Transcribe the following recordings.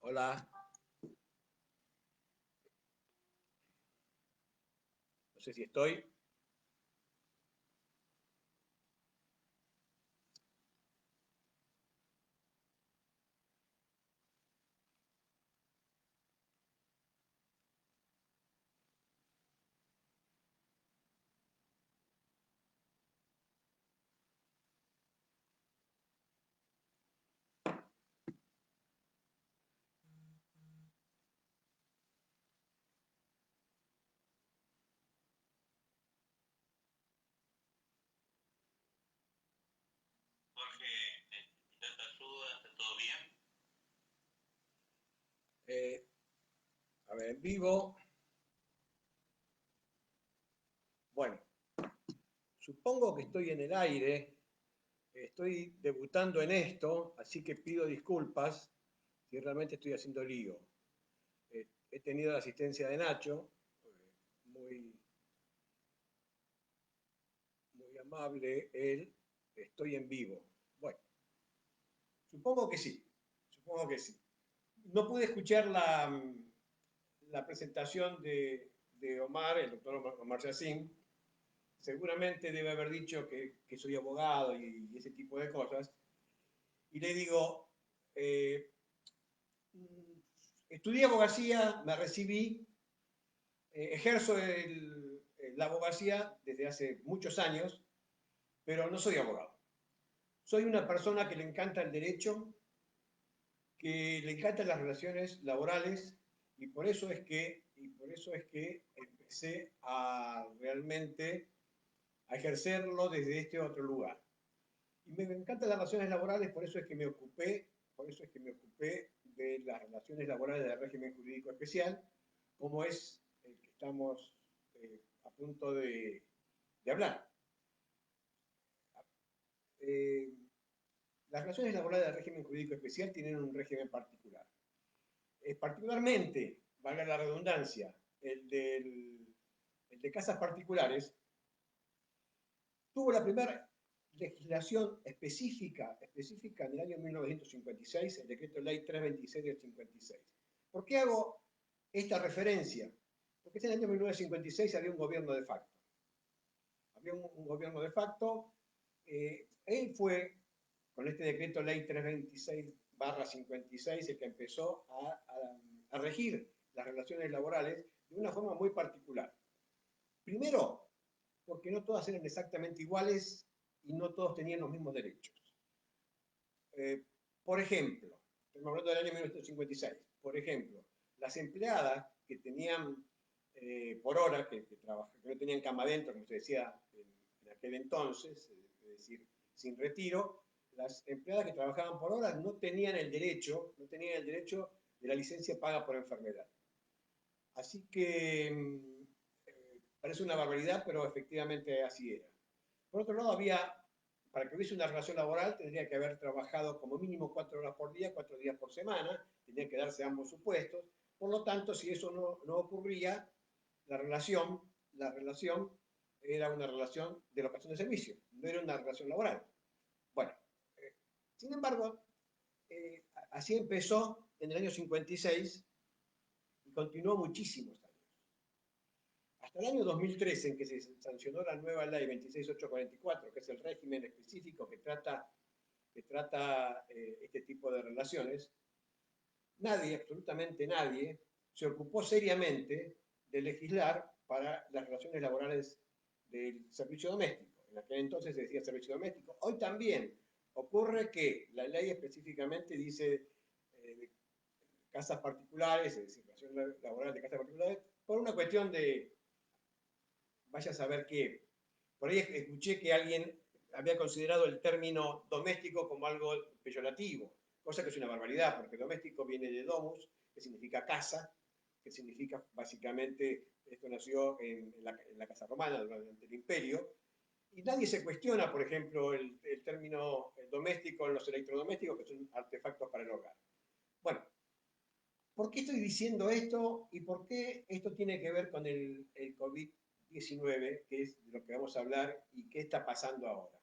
Hola, no sé si estoy. Jorge, ¿necesitas ayuda? ¿Está todo bien? Eh, a ver, en vivo. Bueno, supongo que estoy en el aire. Estoy debutando en esto, así que pido disculpas si realmente estoy haciendo lío. He tenido la asistencia de Nacho, muy, muy amable él. Estoy en vivo. Bueno, supongo que sí. Supongo que sí. No pude escuchar la presentación de Omar, el doctor Omar Yassin. Seguramente debe haber dicho que soy abogado y ese tipo de cosas. Y le digo, eh, estudié abogacía, me recibí, ejerzo la abogacía desde hace muchos años, pero no soy abogado. Soy una persona que le encanta el derecho, que le encantan las relaciones laborales y por eso es que empecé a realmente a ejercerlo desde este otro lugar. Y me encantan las relaciones laborales, por eso es que me ocupé de las relaciones laborales del régimen jurídico especial, como es el que estamos a punto de hablar. Eh, las relaciones laborales del régimen jurídico especial tienen un régimen particular. Particularmente, valga la redundancia, el de casas particulares, tuvo la primera legislación específica en el año 1956, el decreto ley 326 del 56. ¿Por qué hago esta referencia? Porque en el año 1956 había un gobierno de facto. Había un gobierno de facto. Él fue, con este decreto ley 326/56, el que empezó a regir las relaciones laborales de una forma muy particular. Primero, porque no todas eran exactamente iguales y no todos tenían los mismos derechos. Eh, por ejemplo, estamos hablando del año 1956, por ejemplo, las empleadas que tenían por hora, que no tenían cama adentro, como se decía en aquel entonces, es decir, sin retiro, las empleadas que trabajaban por horas no tenían el derecho de la licencia paga por enfermedad. Así que parece una barbaridad, pero efectivamente así era. Por otro lado, para que hubiese una relación laboral, tendría que haber trabajado como mínimo 4 horas por día, 4 días por semana, tendrían que darse ambos supuestos. Por lo tanto, si eso no ocurría, la relación era una relación de locación de servicio, no era una relación laboral. Bueno, eh, sin embargo, así empezó en el año 56 y continuó muchísimos años. Hasta el año 2013, en que se sancionó la nueva ley 26844, que es el régimen específico que trata este tipo de relaciones, nadie, absolutamente nadie, se ocupó seriamente de legislar para las relaciones laborales del servicio doméstico. En aquel entonces se decía servicio doméstico. Hoy también ocurre que la ley específicamente dice de casas particulares, es decir, relaciones laborales de casas particulares, por una cuestión de, vaya a saber qué. Por ahí escuché que alguien había considerado el término doméstico como algo peyorativo, cosa que es una barbaridad, porque doméstico viene de domus, que significa casa, que significa básicamente, esto nació en la casa romana durante el imperio, y nadie se cuestiona, por ejemplo, el término doméstico en los electrodomésticos, que son artefactos para el hogar. Bueno, ¿por qué estoy diciendo esto y por qué esto tiene que ver con el COVID-19, que es de lo que vamos a hablar y qué está pasando ahora?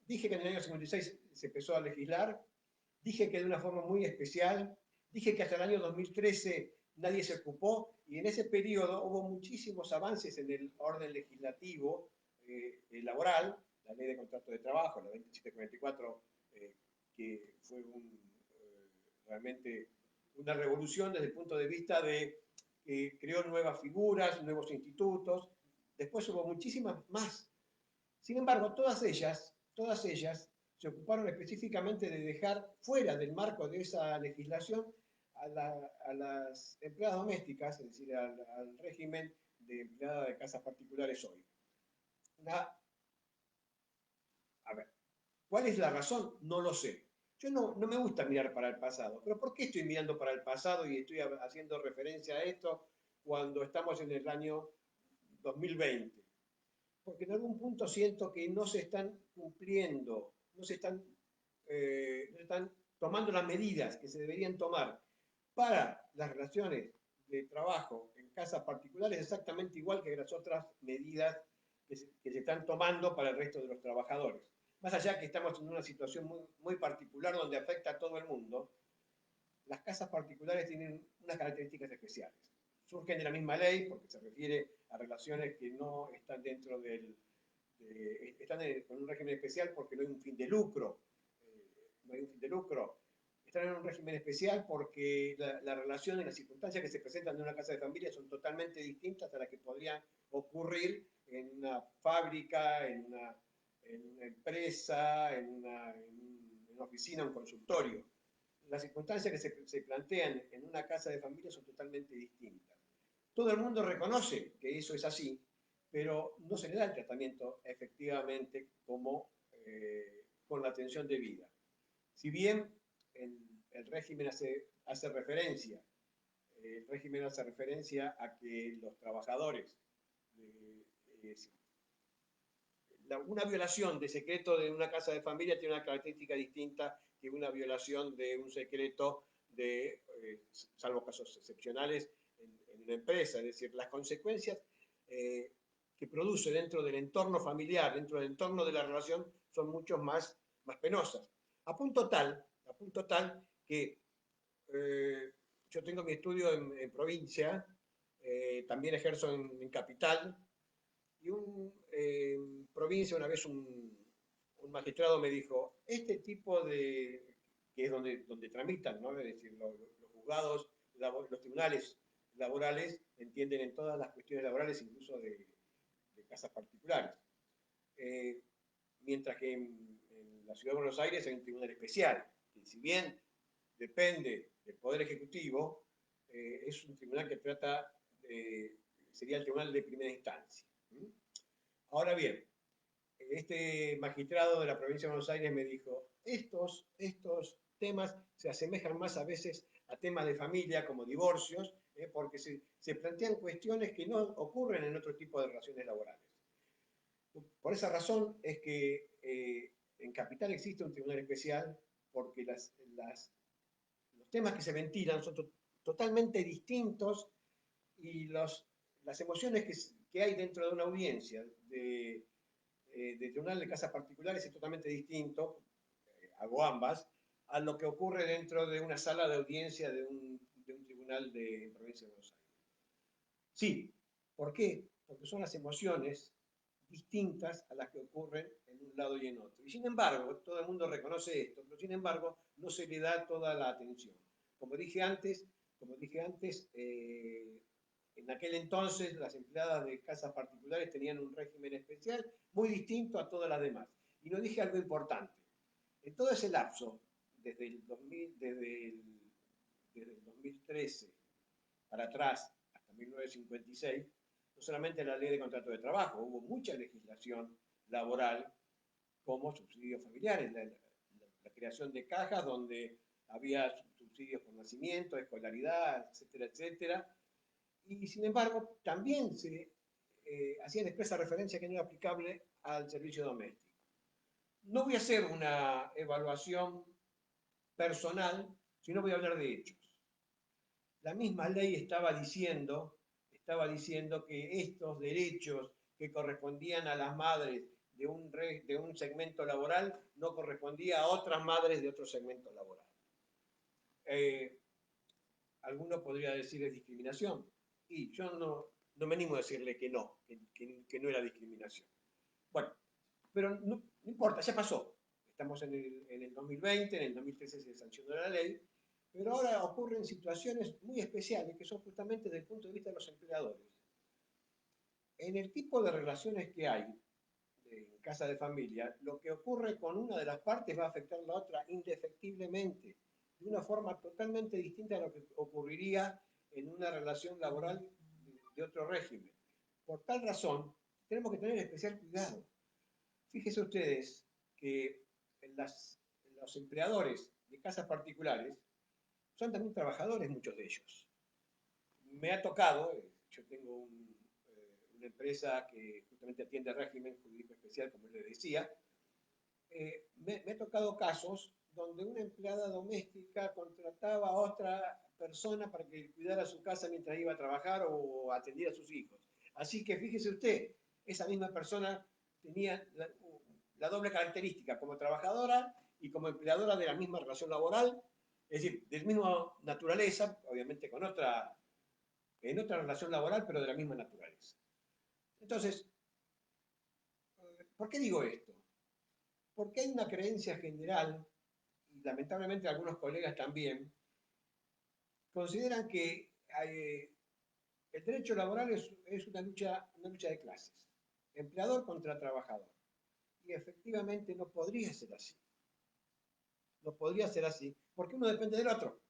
Dije que en el año 56 se empezó a legislar, dije que de una forma muy especial, Dije que hasta el año 2013 nadie se ocupó y en ese periodo hubo muchísimos avances en el orden legislativo laboral, la ley de contrato de trabajo, la 2744, que fue realmente una revolución desde el punto de vista de que creó nuevas figuras, nuevos institutos. Después hubo muchísimas más. Sin embargo, todas ellas se ocuparon específicamente de dejar fuera del marco de esa legislación a las empleadas domésticas, es decir, al régimen de empleada de casas particulares hoy. A ver, ¿cuál es la razón? No lo sé. Yo no me gusta mirar para el pasado, pero ¿por qué estoy mirando para el pasado y estoy haciendo referencia a esto cuando estamos en el año 2020? Porque en algún punto siento que no se están cumpliendo, no están tomando las medidas que se deberían tomar para las relaciones de trabajo en casas particulares exactamente igual que las otras medidas que se están tomando para el resto de los trabajadores. Más allá que estamos en una situación muy particular donde afecta a todo el mundo, las casas particulares tienen unas características especiales. Surgen de la misma ley porque se refiere a relaciones que no están dentro están con un régimen especial porque no hay un fin de lucro. No hay un fin de lucro. Están en un régimen especial porque la relación y las circunstancias que se presentan en una casa de familia son totalmente distintas a las que podrían ocurrir en una fábrica, en una empresa, en una oficina, un consultorio. Las circunstancias que se plantean en una casa de familia son totalmente distintas. Todo el mundo reconoce que eso es así, pero no se le da el tratamiento efectivamente como con la atención debida. Si bien el régimen hace referencia, a que los trabajadores, una violación de secreto de una casa de familia tiene una característica distinta que una violación de un secreto salvo casos excepcionales, en una empresa. Es decir, las consecuencias que produce dentro del entorno familiar, dentro del entorno de la relación, son mucho más penosas. A punto tal que yo tengo mi estudio en provincia, también ejerzo en capital, y en provincia una vez un magistrado me dijo, este tipo de, que es donde tramitan, ¿no? Es decir, los juzgados, los tribunales laborales entienden en todas las cuestiones laborales, incluso de casas particulares. Mientras que en la Ciudad de Buenos Aires hay un tribunal especial, que si bien depende del Poder Ejecutivo, es un tribunal que trata, sería el tribunal de primera instancia. Ahora bien, este magistrado de la provincia de Buenos Aires me dijo, estos temas se asemejan más a veces a temas de familia como divorcios, porque se plantean cuestiones que no ocurren en otro tipo de relaciones laborales. Por esa razón es que en Capital existe un tribunal especial, porque los temas que se ventilan son totalmente distintos y las emociones que hay dentro de una audiencia de tribunal de casas particulares es totalmente distinto, hago ambas, a lo que ocurre dentro de una sala de audiencia de un tribunal de provincia de Buenos Aires. Sí, ¿por qué? Porque son las emociones distintas a las que ocurren en un lado y en otro. Y sin embargo, todo el mundo reconoce esto, pero sin embargo no se le da toda la atención. Como dije antes, en aquel entonces las empleadas de casas particulares tenían un régimen especial muy distinto a todas las demás. Y no dije algo importante. En todo ese lapso, desde el 2013 para atrás, hasta 1956, no solamente la ley de contrato de trabajo, hubo mucha legislación laboral como subsidios familiares, la creación de cajas donde había subsidios por nacimiento, escolaridad, etcétera, etcétera. Y sin embargo, también se hacía expresa referencia que no era aplicable al servicio doméstico. No voy a hacer una evaluación personal, sino voy a hablar de hechos. La misma ley estaba diciendo que estos derechos que correspondían a las madres de un segmento laboral no correspondía a otras madres de otro segmento laboral. alguno podría decir es discriminación. Y yo no me animo a decirle que no, que no era discriminación. Bueno, pero no importa, ya pasó. Estamos en el 2020, en el 2013 se sancionó la ley, pero ahora ocurren situaciones muy especiales que son justamente desde el punto de vista de los empleadores. En el tipo de relaciones que hay en casa de familia, lo que ocurre con una de las partes va a afectar a la otra indefectiblemente, de una forma totalmente distinta a lo que ocurriría en una relación laboral de otro régimen. Por tal razón, tenemos que tener especial cuidado. Fíjense ustedes que los empleadores de casas particulares son también trabajadores, muchos de ellos. Me ha tocado, yo tengo una empresa que justamente atiende régimen jurídico especial, como les decía, me ha tocado casos donde una empleada doméstica contrataba a otra persona para que cuidara su casa mientras iba a trabajar o atendiera a sus hijos. Así que fíjese usted, esa misma persona tenía la doble característica como trabajadora y como empleadora de la misma relación laboral, es decir, del mismo naturaleza, obviamente en otra relación laboral, pero de la misma naturaleza. Entonces, ¿por qué digo esto? Porque hay una creencia general, y lamentablemente algunos colegas también, consideran que el derecho laboral es una lucha de clases, empleador contra trabajador. Y efectivamente no podría ser así. No podría ser así, porque uno depende del otro.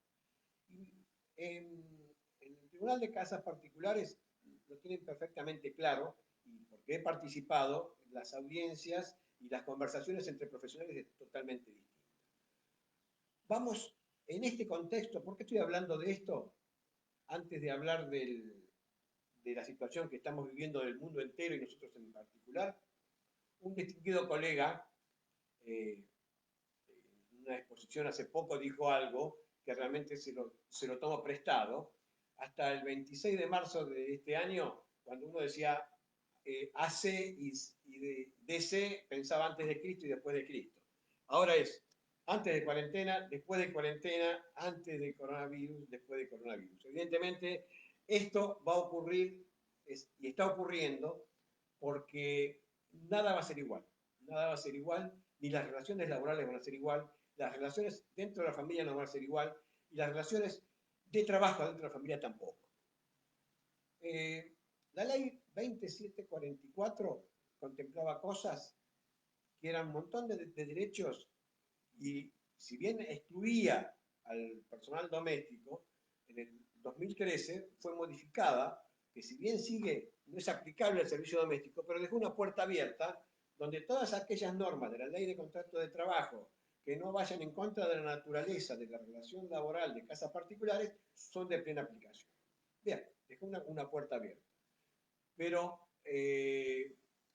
Y en el Tribunal de Casas Particulares lo tienen perfectamente claro, y porque he participado en las audiencias y las conversaciones entre profesionales totalmente distintas. Vamos, en este contexto, ¿por qué estoy hablando de esto? Antes de hablar de la situación que estamos viviendo del mundo entero y nosotros en particular, un distinguido colega, en una exposición hace poco dijo algo que realmente se lo tomo prestado. Hasta el 26 de marzo de este año, cuando uno decía AC y DC, pensaba antes de Cristo y después de Cristo. Ahora es antes de cuarentena, después de cuarentena, antes de coronavirus, después de coronavirus. Evidentemente, esto va a ocurrir y está ocurriendo porque nada va a ser igual. Nada va a ser igual, ni las relaciones laborales van a ser igual, las relaciones dentro de la familia no van a ser igual, y las relaciones de trabajo dentro de la familia tampoco. La ley 2744 contemplaba cosas que eran un montón de derechos y si bien excluía al personal doméstico, en el 2013 fue modificada, que si bien sigue, no es aplicable al servicio doméstico, pero dejó una puerta abierta donde todas aquellas normas de la ley de contrato de trabajo que no vayan en contra de la naturaleza de la relación laboral de casas particulares son de plena aplicación. Bien, dejó una puerta abierta. Pero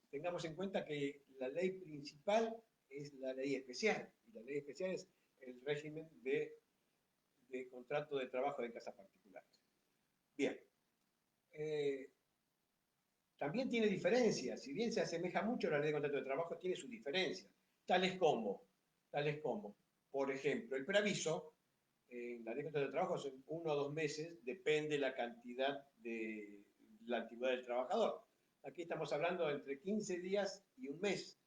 tengamos en cuenta que la ley principal es la ley especial, y la ley especial es el régimen de contrato de trabajo de casas particulares. Bien. También tiene diferencias, si bien se asemeja mucho a la ley de contrato de trabajo, tiene sus diferencias, tales como, por ejemplo, el preaviso, en la ley de contrato de trabajo son 1 o 2 meses, depende la cantidad de la antigüedad del trabajador. Aquí estamos hablando de entre 15 días y un mes.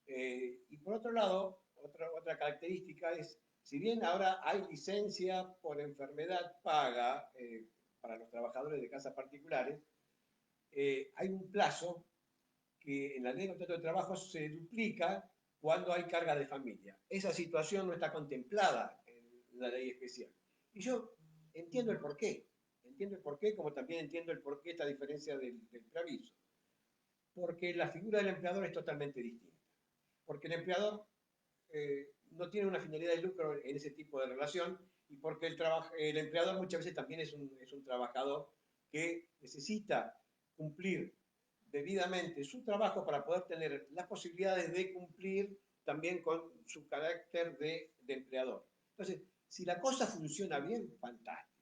Y por otro lado, otra característica es, si bien ahora hay licencia por enfermedad paga para los trabajadores de casas particulares, hay un plazo que en la ley de contrato de trabajo se duplica cuando hay carga de familia. Esa situación no está contemplada en la ley especial. Y yo entiendo el porqué. Entiendo el porqué, como también entiendo el porqué esta diferencia del preaviso. Porque la figura del empleador es totalmente distinta. Porque el empleador no tiene una finalidad de lucro en ese tipo de relación y porque el empleador muchas veces también es un trabajador que necesita cumplir debidamente su trabajo para poder tener las posibilidades de cumplir también con su carácter de empleador. Entonces, si la cosa funciona bien, fantástico.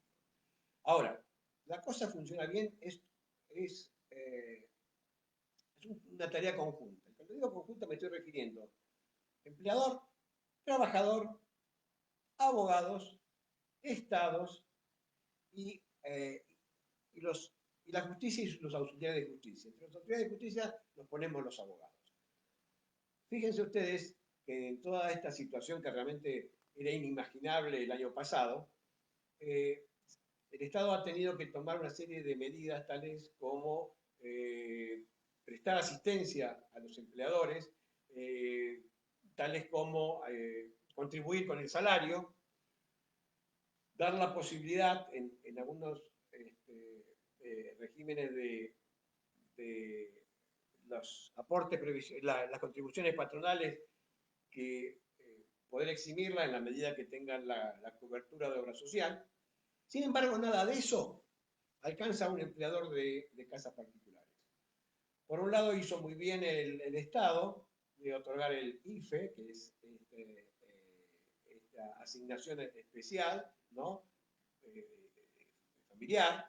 Ahora, la cosa funciona bien es una tarea conjunta. Cuando digo conjunta me estoy refiriendo empleador, trabajador, abogados, estados, y, y, los, y la justicia y los auxiliares de justicia. Entre los auxiliares de justicia nos ponemos los abogados. Fíjense ustedes que en toda esta situación que realmente era inimaginable el año pasado, el Estado ha tenido que tomar una serie de medidas tales como prestar asistencia a los empleadores, tales como contribuir con el salario, dar la posibilidad en algunos regímenes de los aportes, las contribuciones patronales, que poder eximirla en la medida que tengan la cobertura de obra social. Sin embargo, nada de eso alcanza a un empleador de casas particulares. Por un lado, hizo muy bien el Estado de otorgar el IFE, que es esta asignación especial, ¿no? Familiar.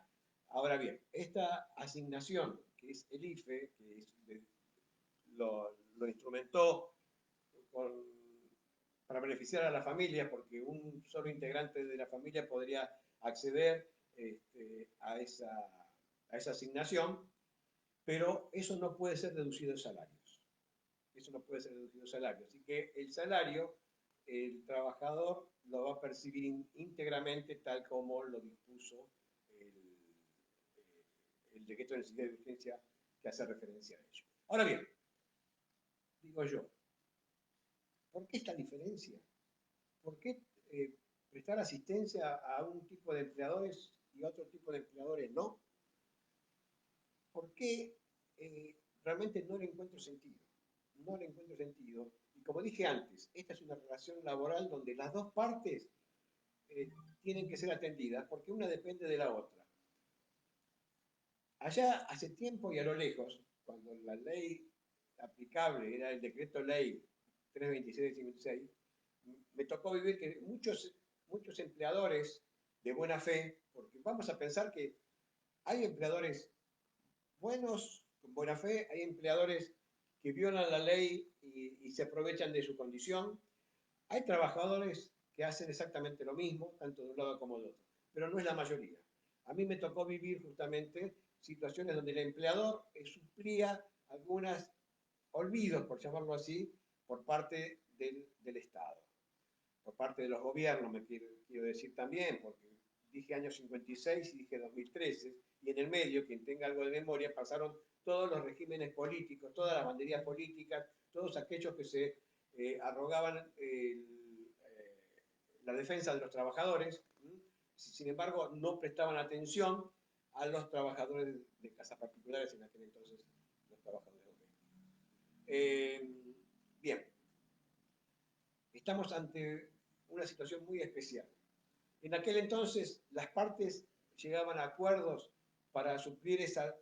Ahora bien, esta asignación, que es el IFE, que lo instrumentó para beneficiar a la familia, porque un solo integrante de la familia podría acceder a esa asignación, pero eso no puede ser deducido de salarios. Eso no puede ser deducido de salarios. Así que el salario, el trabajador lo va a percibir íntegramente tal como lo dispuso el decreto de necesidad de urgencia que hace referencia a ello. Ahora bien, digo yo, ¿por qué esta diferencia? ¿Por qué prestar asistencia a un tipo de empleadores y a otro tipo de empleadores no? ¿Por qué realmente no le encuentro sentido? No le encuentro sentido. Y como dije antes, esta es una relación laboral donde las dos partes tienen que ser atendidas porque una depende de la otra. Allá hace tiempo y a lo lejos, cuando la ley aplicable era el decreto ley 326 de 56, me tocó vivir que muchos empleadores de buena fe, porque vamos a pensar que hay empleadores buenos, con buena fe, hay empleadores que violan la ley y se aprovechan de su condición, hay trabajadores que hacen exactamente lo mismo, tanto de un lado como de otro, pero no es la mayoría. A mí me tocó vivir justamente situaciones donde el empleador suplía algunos olvidos, por llamarlo así, por parte del Estado, por parte de los gobiernos, me quiero decir también, porque dije año 56 y dije 2013, y en el medio, quien tenga algo de memoria, pasaron todos los regímenes políticos, todas las banderías políticas, todos aquellos que se arrogaban la defensa de los trabajadores, sin embargo no prestaban atención a los trabajadores de casas particulares, en aquel entonces los trabajadores domésticos. Bien, estamos ante una situación muy especial. En aquel entonces las partes llegaban a acuerdos para suplir esa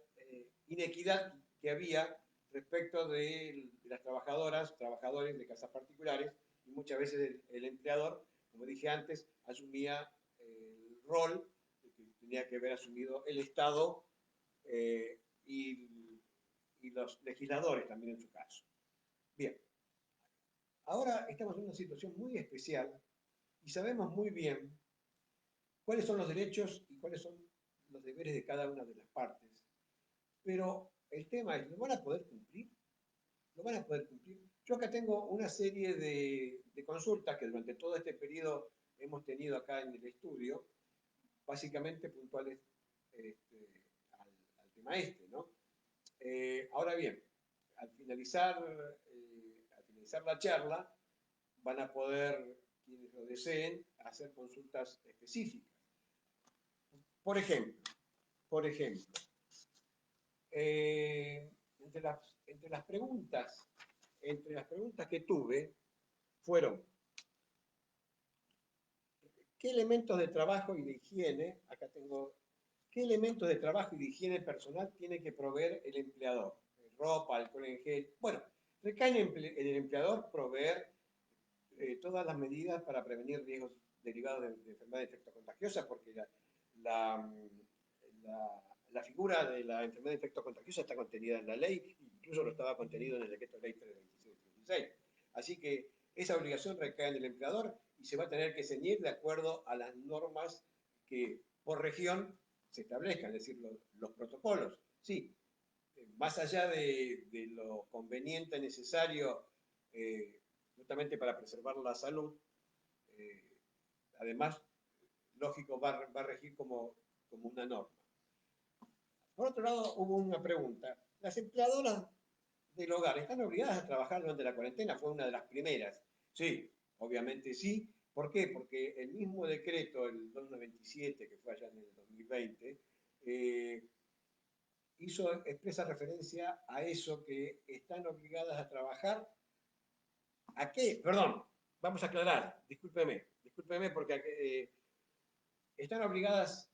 inequidad que había respecto de las trabajadoras, trabajadores de casas particulares, y muchas veces el empleador, como dije antes, asumía el rol que tenía que haber asumido el Estado y los legisladores también en su caso. Bien, ahora estamos en una situación muy especial y sabemos muy bien cuáles son los derechos y cuáles son los deberes de cada una de las partes. Pero el tema es, ¿lo van a poder cumplir? ¿Lo van a poder cumplir? Yo acá tengo una serie de consultas que durante todo este periodo hemos tenido acá en el estudio, básicamente puntuales al tema este, ¿no? Ahora bien, al finalizar la charla, van a poder, quienes lo deseen, hacer consultas específicas. Por ejemplo, entre las preguntas que tuve fueron, ¿qué elementos de trabajo y de higiene, acá tengo, qué elementos de trabajo y de higiene personal tiene que proveer el empleador? Ropa, alcohol en gel. Bueno, recae en el empleador proveer todas las medidas para prevenir riesgos derivados de enfermedades infectocontagiosas, porque la figura de la enfermedad infectocontagiosa está contenida en la ley, incluso lo estaba contenido en el decreto ley 326. Así que esa obligación recae en el empleador y se va a tener que ceñir de acuerdo a las normas que por región se establezcan, es decir, los protocolos. Sí, más allá de lo conveniente, necesario, justamente para preservar la salud, eh, además, lógico, va a regir como una norma. Por otro lado, hubo una pregunta. ¿Las empleadoras del hogar están obligadas a trabajar durante la cuarentena? Fue una de las primeras. Sí, obviamente sí. ¿Por qué? Porque el mismo decreto, el 297, que fue allá en el 2020, hizo expresa referencia a eso, que están obligadas a trabajar. ¿A qué? Perdón, vamos a aclarar, discúlpeme porque están obligadas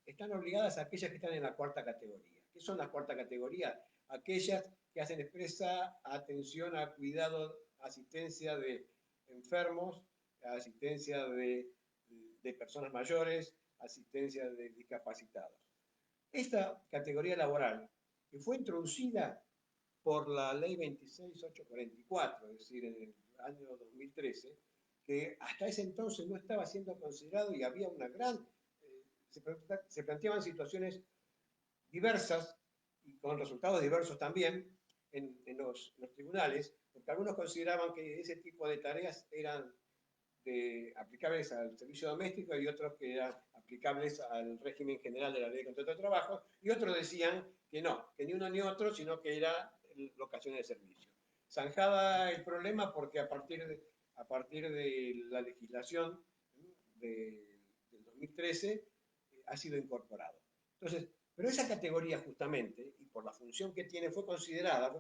aquellas que están en la cuarta categoría. ¿Qué son las cuarta categoría? Aquellas que hacen expresa atención a cuidado, asistencia de enfermos, asistencia de personas mayores, asistencia de discapacitados. Esta categoría laboral, que fue introducida por la ley 26844, es decir, en el año 2013, que hasta ese entonces no estaba siendo considerado y había una gran, se planteaban situaciones diversas y con resultados diversos también en los tribunales, porque algunos consideraban que ese tipo de tareas eran aplicables al servicio doméstico y otros que eran aplicables al régimen general de la ley de contrato de trabajo, y otros decían que no, que ni uno ni otro, sino que era locaciones de servicio. Zanjada el problema porque a partir de la legislación del 2013 ha sido incorporado. Entonces, pero esa categoría justamente, y por la función que tiene, fue considerada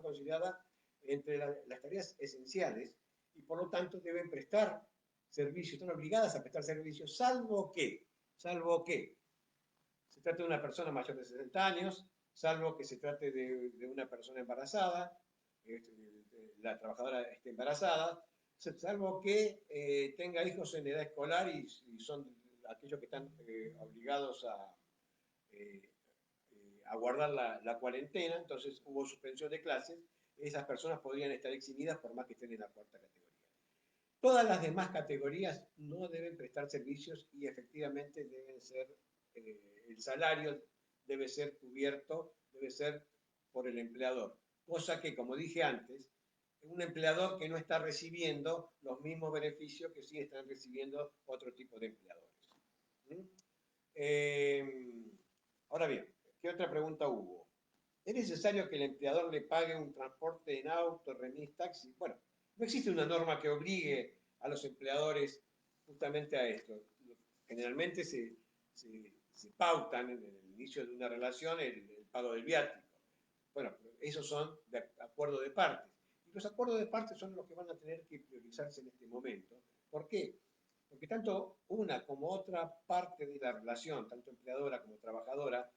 entre las tareas esenciales, y por lo tanto deben prestar servicios, están obligadas a prestar servicios, salvo que se trate de una persona mayor de 60 años, salvo que se trate de una persona embarazada, la trabajadora esté embarazada, salvo que tenga hijos en edad escolar y son aquellos que están obligados a guardar la cuarentena, entonces hubo suspensión de clases, esas personas podrían estar eximidas por más que estén en la cuarta categoría. Todas las demás categorías no deben prestar servicios y efectivamente deben ser, el salario debe ser cubierto, debe ser por el empleador. Cosa que, como dije antes, un empleador que no está recibiendo los mismos beneficios que sí están recibiendo otro tipo de empleadores. Ahora bien, ¿qué otra pregunta hubo? ¿Es necesario que el empleador le pague un transporte en auto, remis, taxi? Bueno, no existe una norma que obligue a los empleadores justamente a esto. Generalmente se pautan en el inicio de una relación el pago del viático. Bueno, esos son de acuerdo de partes. Y los acuerdos de partes son los que van a tener que priorizarse en este momento. ¿Por qué? Porque tanto una como otra parte de la relación, tanto empleadora como trabajadora,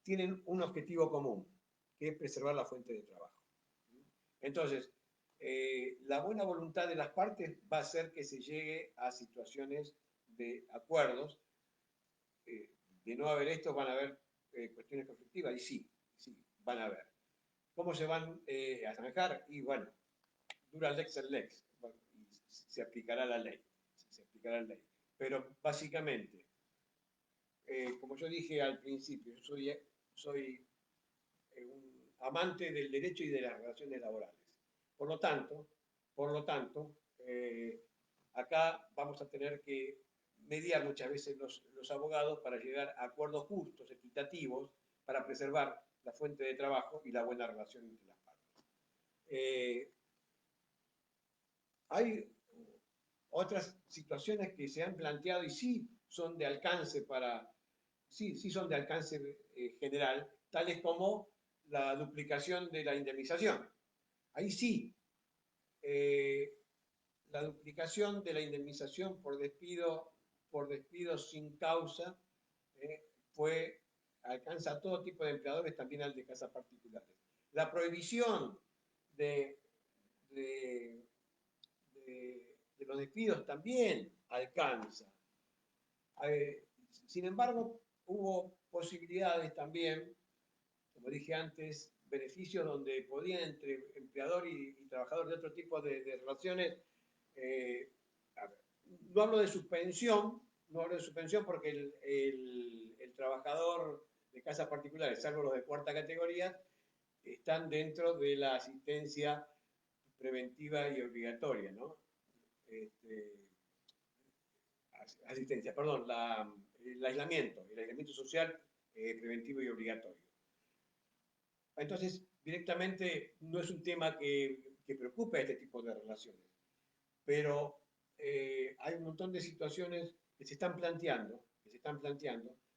tienen un objetivo común, que es preservar la fuente de trabajo. Entonces, la buena voluntad de las partes va a hacer que se llegue a situaciones de acuerdos. De no haber esto, van a haber cuestiones conflictivas, y sí, van a haber. ¿Cómo se van a zanjar? Y bueno, dura lex el lex, bueno, y se aplicará la ley. Pero básicamente, como yo dije al principio, soy un amante del derecho y de las relaciones laborales. Por lo tanto, acá vamos a tener que mediar muchas veces los abogados para llegar a acuerdos justos, equitativos, para preservar la fuente de trabajo y la buena relación entre las partes. Hay otras situaciones que se han planteado y sí son de alcance son de alcance general, tales como la duplicación de la indemnización. Ahí sí, la duplicación de la indemnización por despido sin causa alcanza a todo tipo de empleadores, también al de casas particulares. La prohibición de los despidos también alcanza. Sin embargo, hubo posibilidades también, como dije antes, beneficios donde podían entre empleador y trabajador de otro tipo de relaciones. No hablo de suspensión porque el prestador de casas particulares, salvo los de cuarta categoría, están dentro de la asistencia preventiva y obligatoria, ¿no? Asistencia, perdón, el aislamiento social preventivo y obligatorio. Entonces, directamente no es un tema que preocupe a este tipo de relaciones, pero hay un montón de situaciones que se están planteando,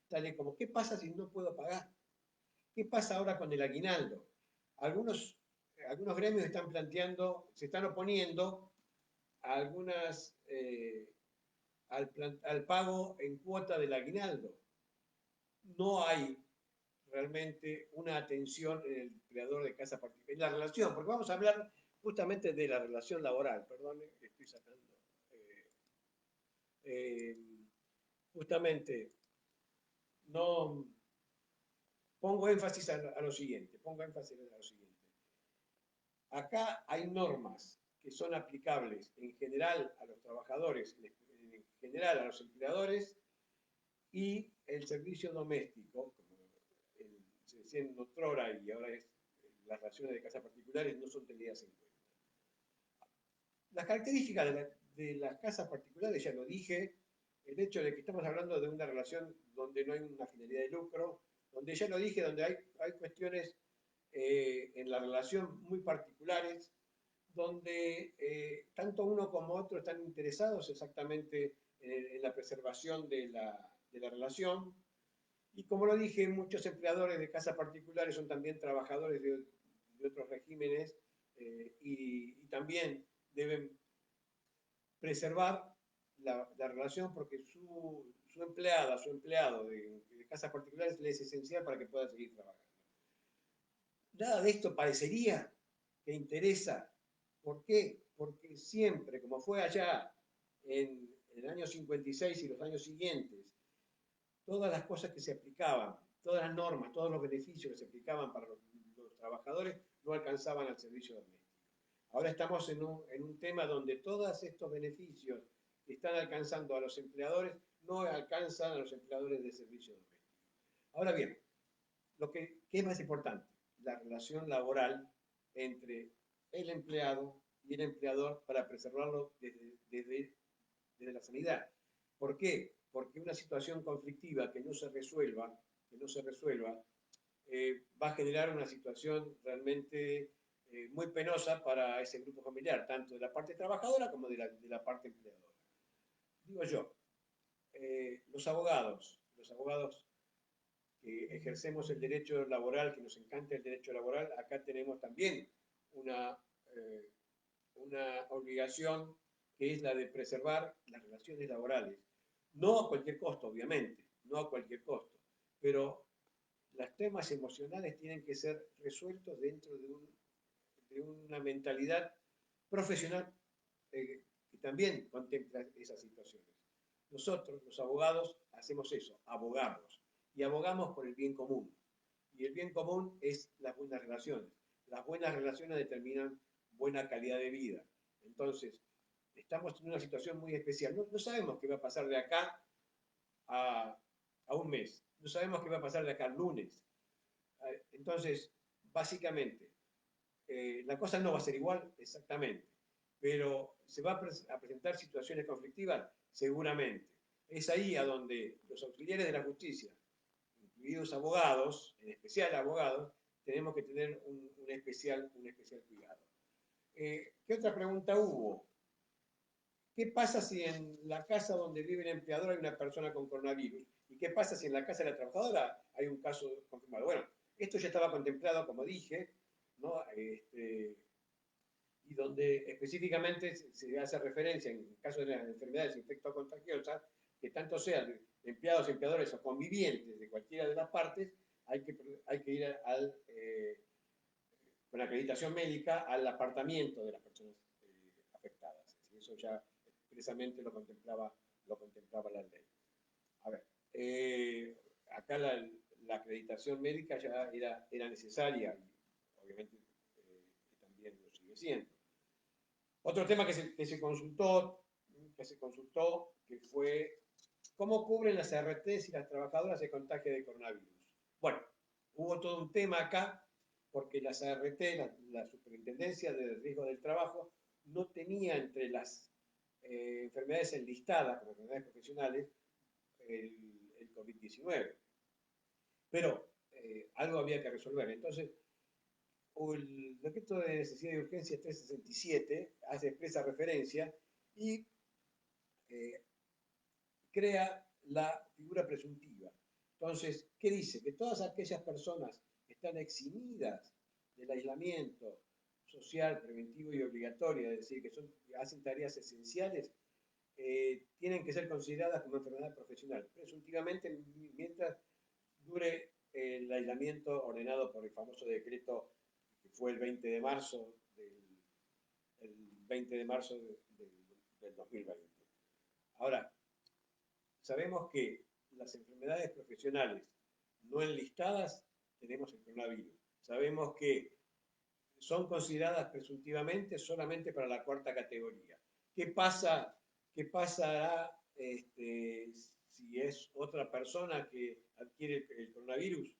tales como, ¿qué pasa si no puedo pagar? ¿Qué pasa ahora con el aguinaldo? Algunos gremios están planteando, se están oponiendo a algunas, al pago en cuota del aguinaldo. No hay realmente una atención en el empleador de casa particular, en la relación, porque vamos a hablar justamente de la relación laboral, perdón, estoy sacando. Justamente, no pongo énfasis a lo siguiente, Acá hay normas que son aplicables en general a los trabajadores, en general a los empleadores, y el servicio doméstico, como se decía en otrora y ahora es las relaciones de casa particulares, no son tenidas en cuenta. Las características de las casas particulares, ya lo dije, el hecho de que estamos hablando de una relación donde no hay una finalidad de lucro, donde ya lo dije, donde hay cuestiones en la relación muy particulares, donde tanto uno como otro están interesados exactamente en la preservación de la relación. Y como lo dije, muchos empleadores de casas particulares son también trabajadores de otros regímenes y también deben preservar la relación porque su empleada, su empleado de casas particulares le es esencial para que pueda seguir trabajando. Nada de esto parecería que interesa. ¿Por qué? Porque siempre, como fue allá en el año 56 y los años siguientes, todas las cosas que se aplicaban, todas las normas, todos los beneficios que se aplicaban para los trabajadores no alcanzaban al servicio doméstico. Ahora estamos en un tema donde todos estos beneficios que están alcanzando a los empleadores no alcanzan a los empleadores de servicio doméstico. Ahora bien, ¿qué es más importante? La relación laboral entre el empleado y el empleador para preservarlo desde la sanidad. ¿Por qué? Porque una situación conflictiva que no se resuelva, va a generar una situación realmente muy penosa para ese grupo familiar, tanto de la parte trabajadora como de la parte empleadora. Digo yo, los abogados que ejercemos el derecho laboral, que nos encanta el derecho laboral, acá tenemos también una obligación que es la de preservar las relaciones laborales. No a cualquier costo, obviamente, no a cualquier costo, pero los temas emocionales tienen que ser resueltos dentro de una mentalidad profesional que también contempla esas situaciones. Nosotros, los abogados, hacemos eso, abogamos, y abogamos por el bien común. Y el bien común es las buenas relaciones. Las buenas relaciones determinan buena calidad de vida. Entonces, estamos en una situación muy especial. No sabemos qué va a pasar de acá a un mes. No sabemos qué va a pasar de acá al lunes. Entonces, básicamente, la cosa no va a ser igual, exactamente. Pero ¿se va a presentar situaciones conflictivas? Seguramente. Es ahí a donde los auxiliares de la justicia, incluidos abogados, en especial abogados, tenemos que tener un especial cuidado. ¿Qué otra pregunta hubo? ¿Qué pasa si en la casa donde vive el empleador hay una persona con coronavirus? ¿Y qué pasa si en la casa de la trabajadora hay un caso confirmado? Bueno, esto ya estaba contemplado, como dije, ¿no? Y donde específicamente se hace referencia, en el caso de las enfermedades infectocontagiosas, que tanto sean empleados, empleadores o convivientes de cualquiera de las partes, hay que ir con acreditación médica al apartamiento de las personas afectadas. Y eso ya expresamente lo contemplaba la ley. A ver, acá la acreditación médica ya era necesaria y obviamente también lo sigue siendo. Otro tema que se consultó, que fue ¿cómo cubren las ART si las trabajadoras se contagian de coronavirus? Bueno, hubo todo un tema acá porque las ART, la Superintendencia de Riesgo del Trabajo, no tenía entre las enfermedades enlistadas como enfermedades profesionales el COVID-19. Pero algo había que resolver. Entonces, el decreto de necesidad y urgencia 367 hace expresa referencia y crea la figura presuntiva. Entonces, ¿qué dice? Que todas aquellas personas que están eximidas del aislamiento social, preventivo y obligatorio, es decir, que hacen tareas esenciales, tienen que ser consideradas como enfermedad profesional, presuntivamente mientras dure el aislamiento ordenado por el famoso decreto que fue el 20 de marzo del 20 de marzo del 2020. Ahora, sabemos que las enfermedades profesionales no enlistadas tenemos el coronavirus. Sabemos que son consideradas presuntivamente solamente para la cuarta categoría. ¿Qué pasará si es otra persona que adquiere el coronavirus?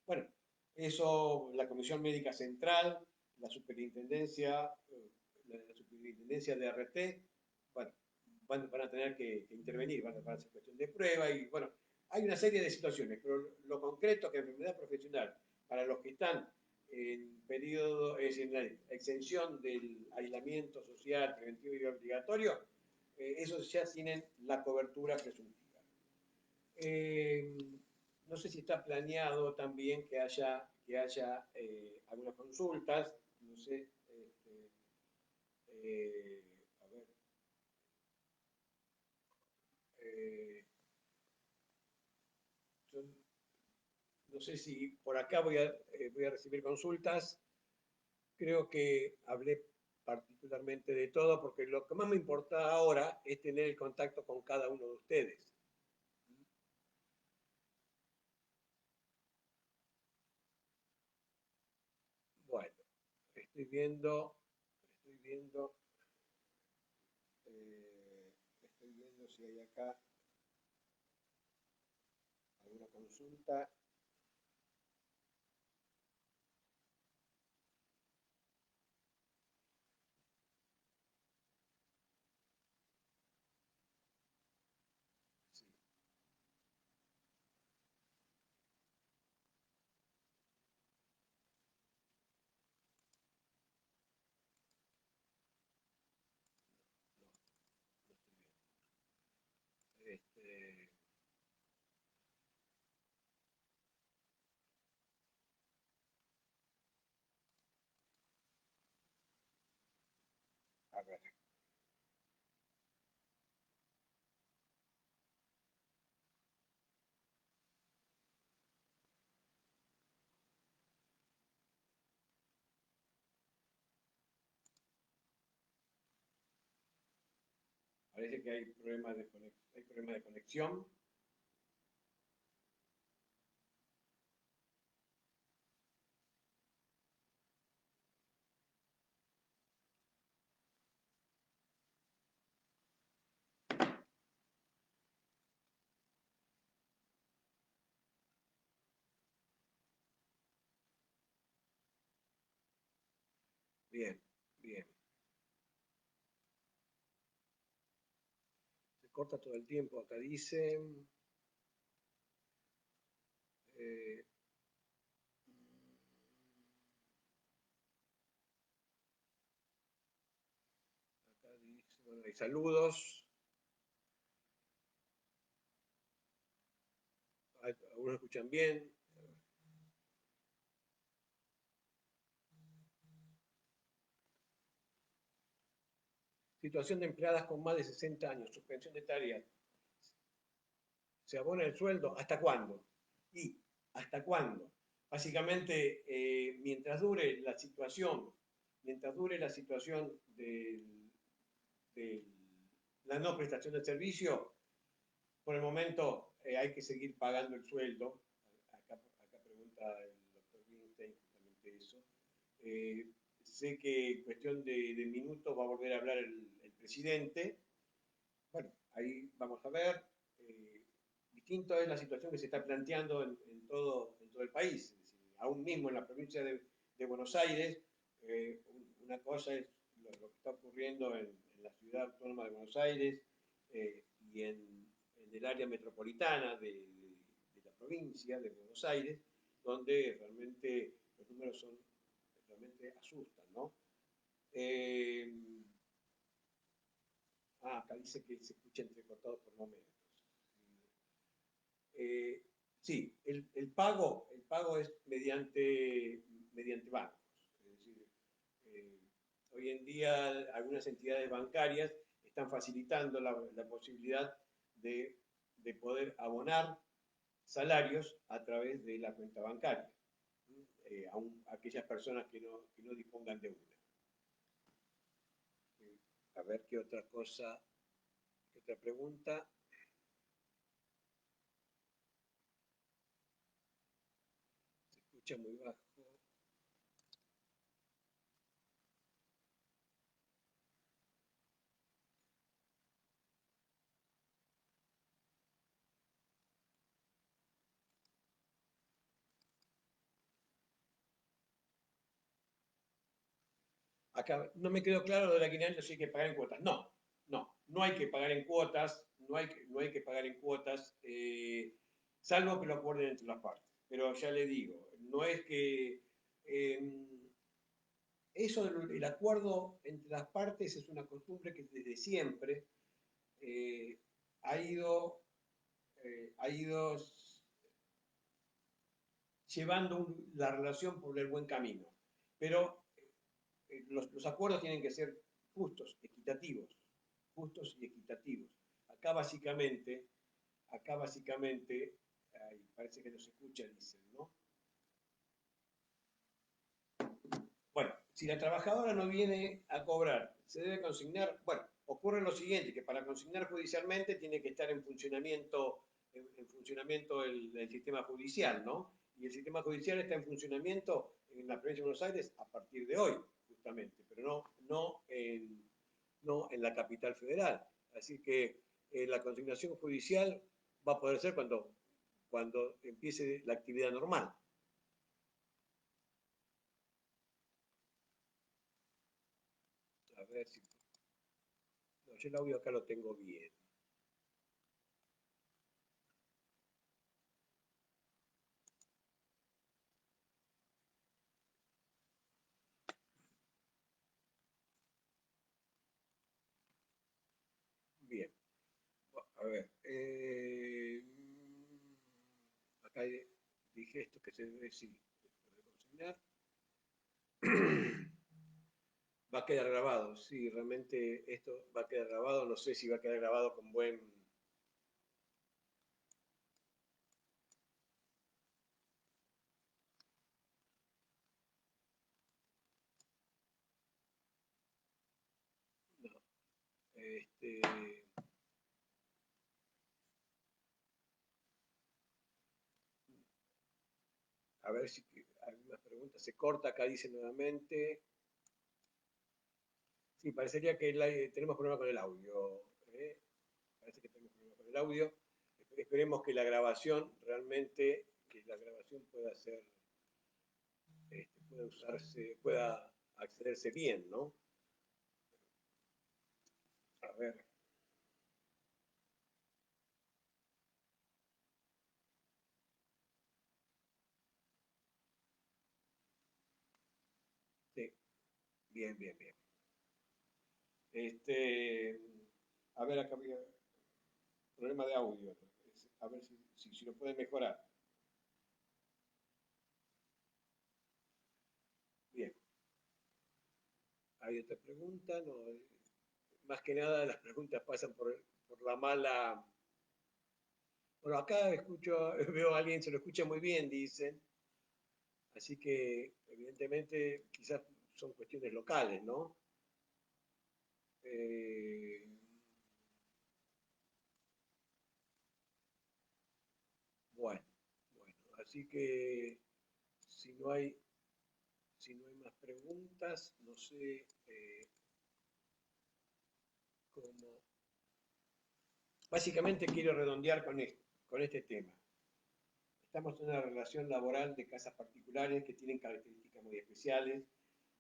Bueno, eso la Comisión Médica Central, la Superintendencia de RT, bueno, van a tener que intervenir, van a hacer cuestión de prueba y bueno, hay una serie de situaciones, pero lo concreto que enfermedad profesional para los que están en periodo, es en la exención del aislamiento social, preventivo y obligatorio, esos ya tienen la cobertura presuntiva. No sé si está planeado también que haya algunas consultas, no sé, a ver, yo no sé si por acá voy a recibir consultas. Creo que hablé particularmente de todo porque lo que más me importa ahora es tener el contacto con cada uno de ustedes. Bueno, estoy viendo si hay acá alguna consulta. Sí. No, no estoy viendo. A ver. Parece que hay problemas de conexión. Bien, bien. Se corta todo el tiempo. Acá dice. Eh, acá dice, bueno, hay saludos. Algunos escuchan bien. Situación de empleadas con más de 60 años, suspensión de tareas. ¿Se abona el sueldo? ¿Hasta cuándo? ¿Y hasta cuándo? Básicamente, mientras dure la situación de la no prestación de servicio, por el momento hay que seguir pagando el sueldo. Acá pregunta el doctor Winstein justamente eso. Sé que en cuestión de minutos va a volver a hablar el presidente. Bueno, ahí vamos a ver. distinto es la situación que se está planteando en todo el país. Es decir, aún mismo en la provincia de Buenos Aires, una cosa es lo que está ocurriendo en la ciudad autónoma de Buenos Aires y en el área metropolitana de la provincia de Buenos Aires, donde realmente los números realmente asustan, ¿no? Acá dice que se escucha entrecortado por momentos. Sí, el pago es mediante bancos. Es decir, hoy en día algunas entidades bancarias están facilitando la posibilidad de poder abonar salarios a través de la cuenta bancaria, a aquellas personas que no dispongan de una. A ver qué otra cosa, qué otra pregunta. Se escucha muy bajo. Acá no me quedó claro lo del alquiler, si hay que pagar en cuotas. No hay que pagar en cuotas, no hay que pagar en cuotas, salvo que lo acuerden entre las partes. Pero ya le digo, no es que eso del acuerdo entre las partes es una costumbre que desde siempre eh, ha ido llevando la relación por el buen camino. Pero los acuerdos tienen que ser justos, equitativos, justos y equitativos. Acá básicamente, ay, parece que no se escucha, dicen, ¿no? Bueno, si la trabajadora no viene a cobrar, se debe consignar, bueno, ocurre lo siguiente, que para consignar judicialmente tiene que estar en funcionamiento el sistema judicial, ¿no? Y el sistema judicial está en funcionamiento en la provincia de Buenos Aires a partir de hoy, justamente, pero no en la capital federal. Así que la consignación judicial va a poder ser cuando empiece la actividad normal. A ver si... No, yo el audio acá lo tengo bien. Bien. A ver. Acá dije esto que se debe, sí, consignar. Va a quedar grabado, sí, realmente esto va a quedar grabado, no sé si va a quedar grabado con buen... No, a ver si hay más preguntas. Se corta, acá dice nuevamente. Sí, parecería que tenemos problema con el audio. Parece que tenemos problema con el audio. Esperemos que la grabación realmente, que la grabación pueda ser, pueda usarse, pueda accederse bien, ¿no? A ver. Sí, bien, bien, bien. A ver, acá había problema de audio. A ver si lo pueden mejorar. Bien. ¿Hay otra pregunta? No, más que nada las preguntas pasan por la mala... Bueno, acá veo a alguien, se lo escucha muy bien, dicen. Así que, evidentemente, quizás son cuestiones locales, ¿no? Bueno, así que si no hay más preguntas, no sé cómo... Básicamente quiero redondear con esto. con este tema. Estamos en una relación laboral de casas particulares que tienen características muy especiales,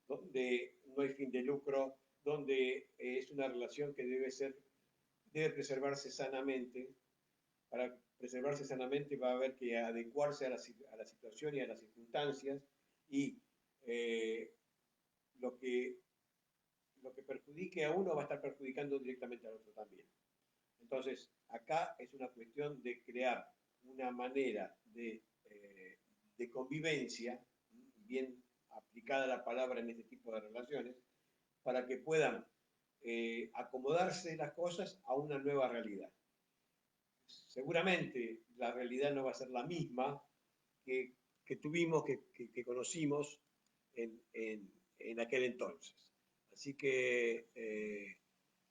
donde no hay fin de lucro, donde es una relación que debe preservarse sanamente. Para preservarse sanamente va a haber que adecuarse a la situación y a las circunstancias, y lo que perjudique a uno va a estar perjudicando directamente al otro también. Entonces, acá es una cuestión de crear una manera de convivencia, bien aplicada la palabra en este tipo de relaciones, para que puedan acomodarse las cosas a una nueva realidad. Seguramente la realidad no va a ser la misma que tuvimos, que conocimos en aquel entonces. Así que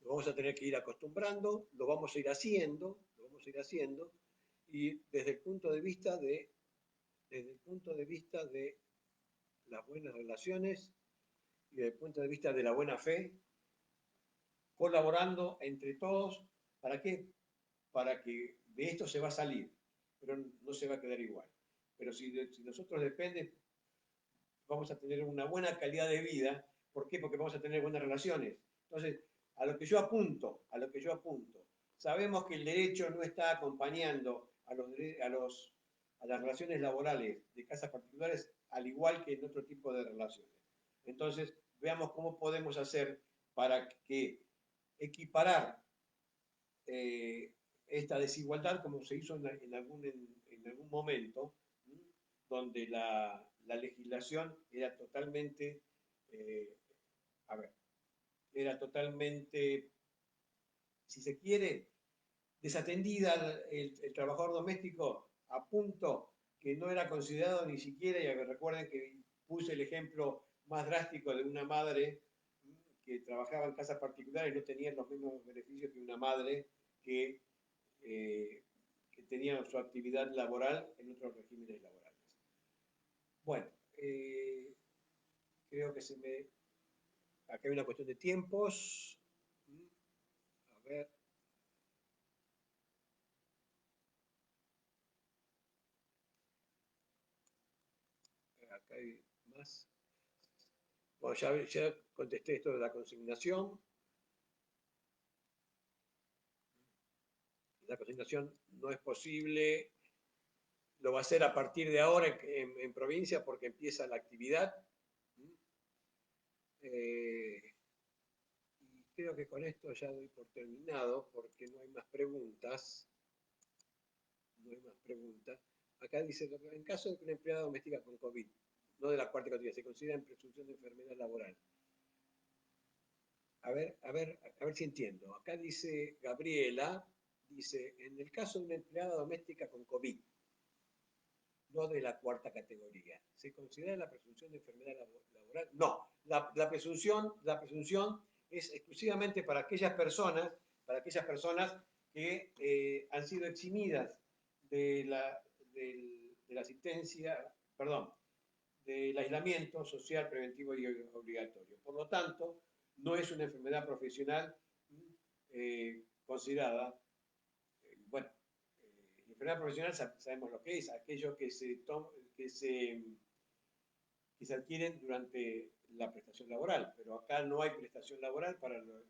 lo vamos a tener que ir acostumbrando, lo vamos a ir haciendo, y desde el punto de vista de las buenas relaciones y desde el punto de vista de la buena fe, colaborando entre todos. ¿Para qué? Para que de esto se va a salir, pero no se va a quedar igual. Pero si nosotros depende, vamos a tener una buena calidad de vida. ¿Por qué? Porque vamos a tener buenas relaciones. Entonces, a lo que yo apunto, sabemos que el derecho no está acompañando a las relaciones laborales de casas particulares, al igual que en otro tipo de relaciones. Entonces, veamos cómo podemos hacer para que equiparar esta desigualdad, como se hizo en algún momento, donde la legislación era totalmente, si se quiere, desatendida el trabajador doméstico, a punto que no era considerado ni siquiera, y recuerden que puse el ejemplo más drástico de una madre que trabajaba en casas particulares y no tenía los mismos beneficios que una madre que tenía su actividad laboral en otros regímenes laborales. Bueno, creo que acá hay una cuestión de tiempos. A ver. Acá hay más. Bueno, ya contesté esto de la consignación. La consignación no es posible, lo va a hacer a partir de ahora en provincia porque empieza la actividad. Y creo que con esto ya doy por terminado porque no hay más preguntas. Acá dice, en caso de que una empleada doméstica con COVID, no de la cuarta categoría, se considera en presunción de enfermedad laboral. A ver si entiendo. Acá dice Gabriela, en el caso de una empleada doméstica con COVID, no de la cuarta categoría, ¿se considera la presunción de enfermedad laboral? No, la presunción es exclusivamente para aquellas personas que han sido eximidas de la asistencia, del aislamiento social preventivo y obligatorio. Por lo tanto, no es una enfermedad profesional considerada. Enfermedad profesional sabemos lo que es, aquello que se adquieren durante la prestación laboral, pero acá no hay prestación laboral para los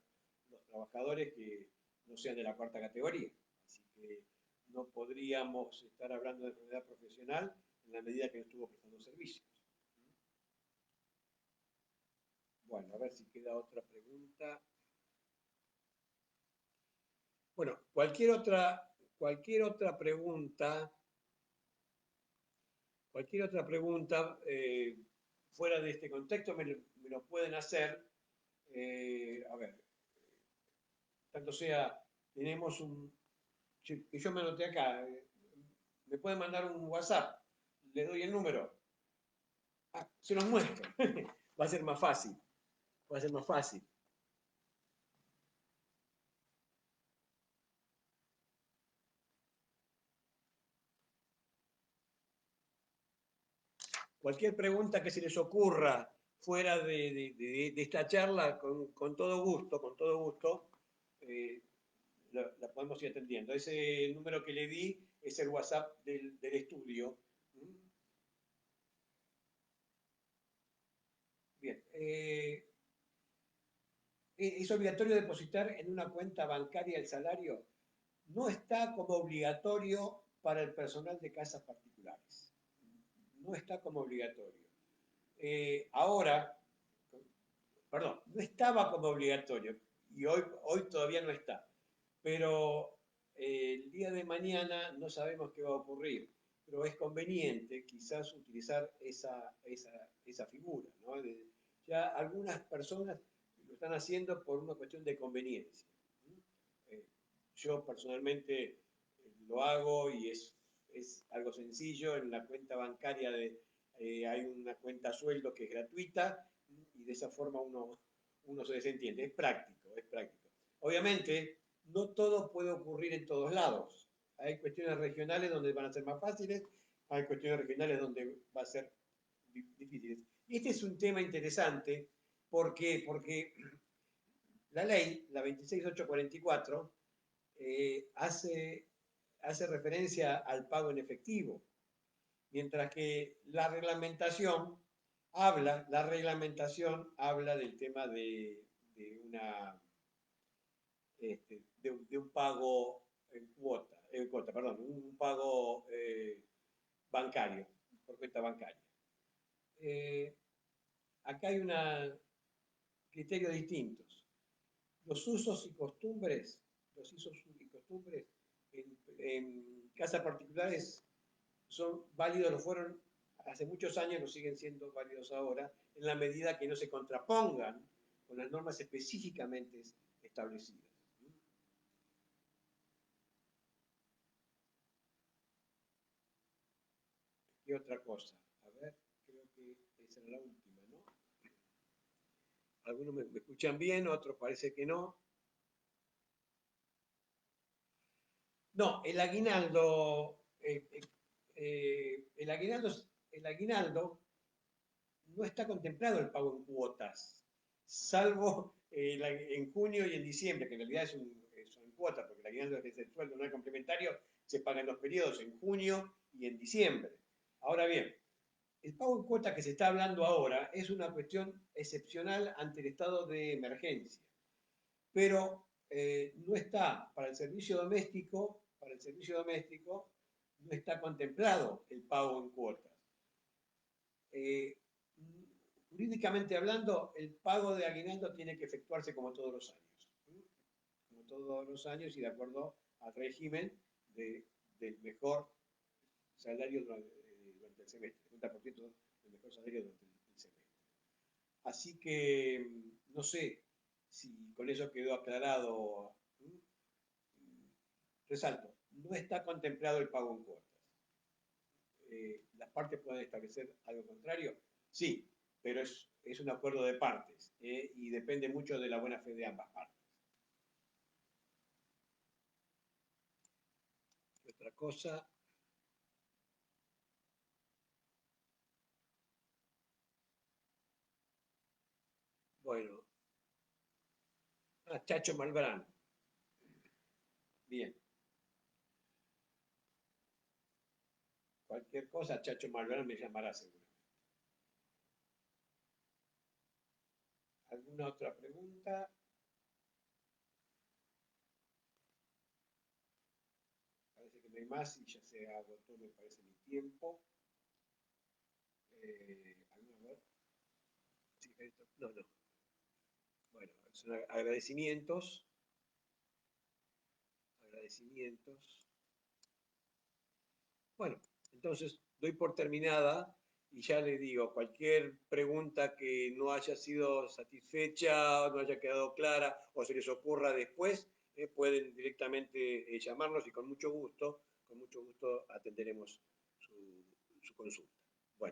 trabajadores que no sean de la cuarta categoría. Así que no podríamos estar hablando de enfermedad profesional en la medida que no estuvo prestando servicios. Bueno, a ver si queda otra pregunta. Bueno, cualquier otra pregunta fuera de este contexto me lo pueden hacer. A ver, tanto sea, tenemos que yo me anoté acá, me pueden mandar un WhatsApp, le doy el número. Se los muestro. Va a ser más fácil. Cualquier pregunta que se les ocurra fuera de esta charla, con todo gusto, la podemos ir atendiendo. Ese número que le di es el WhatsApp del estudio. Bien. ¿Es obligatorio depositar en una cuenta bancaria el salario? No está como obligatorio para el personal de casas particulares. No está como obligatorio. Ahora, perdón, no estaba como obligatorio y hoy todavía no está. Pero el día de mañana no sabemos qué va a ocurrir. Pero es conveniente quizás utilizar esa figura, ¿no? Ya algunas personas lo están haciendo por una cuestión de conveniencia. Yo personalmente lo hago y es algo sencillo. En la cuenta bancaria hay una cuenta sueldo que es gratuita y de esa forma uno se desentiende. Es práctico, es práctico. Obviamente, no todo puede ocurrir en todos lados. Hay cuestiones regionales donde van a ser más fáciles, hay cuestiones regionales donde va a ser difíciles. Y este es un tema interesante. ¿Por qué? Porque la ley, la 26844, hace referencia al pago en efectivo, mientras que la reglamentación habla del tema de un pago en cuota, perdón, un pago bancario, por cuenta bancaria. Acá hay criterios distintos. Los usos y costumbres en casas particulares son válidos, lo fueron hace muchos años, lo siguen siendo válidos ahora, en la medida que no se contrapongan con las normas específicamente establecidas. ¿Qué otra cosa? A ver, creo que esa era la última, ¿no? Algunos me escuchan bien, otros parece que no. No, el aguinaldo no está contemplado el pago en cuotas, salvo en junio y en diciembre, que en realidad son cuotas, porque el aguinaldo es el sueldo, no es complementario, se paga en los periodos en junio y en diciembre. Ahora bien, el pago en cuotas que se está hablando ahora es una cuestión excepcional ante el estado de emergencia, pero no está para el servicio doméstico, no está contemplado el pago en cuotas. Jurídicamente hablando, el pago de aguinaldo tiene que efectuarse como todos los años. Como todos los años y de acuerdo al régimen del mejor salario durante el semestre, el 50% del mejor salario durante el semestre. Así que no sé si con eso quedó aclarado. Resalto, no está contemplado el pago en cuotas. ¿Las partes pueden establecer algo contrario? Sí, pero es un acuerdo de partes y depende mucho de la buena fe de ambas partes. Otra cosa. Bueno. Chacho Malbrán. Bien. Cualquier cosa, Chacho Malbrán me llamará seguro. ¿Alguna otra pregunta? Parece que no hay más y ya se agotó, me parece, mi tiempo. No, no. Bueno, son agradecimientos. Bueno, entonces doy por terminada y ya le digo, cualquier pregunta que no haya sido satisfecha, no haya quedado clara o se les ocurra después, pueden directamente llamarnos y con mucho gusto atenderemos su consulta.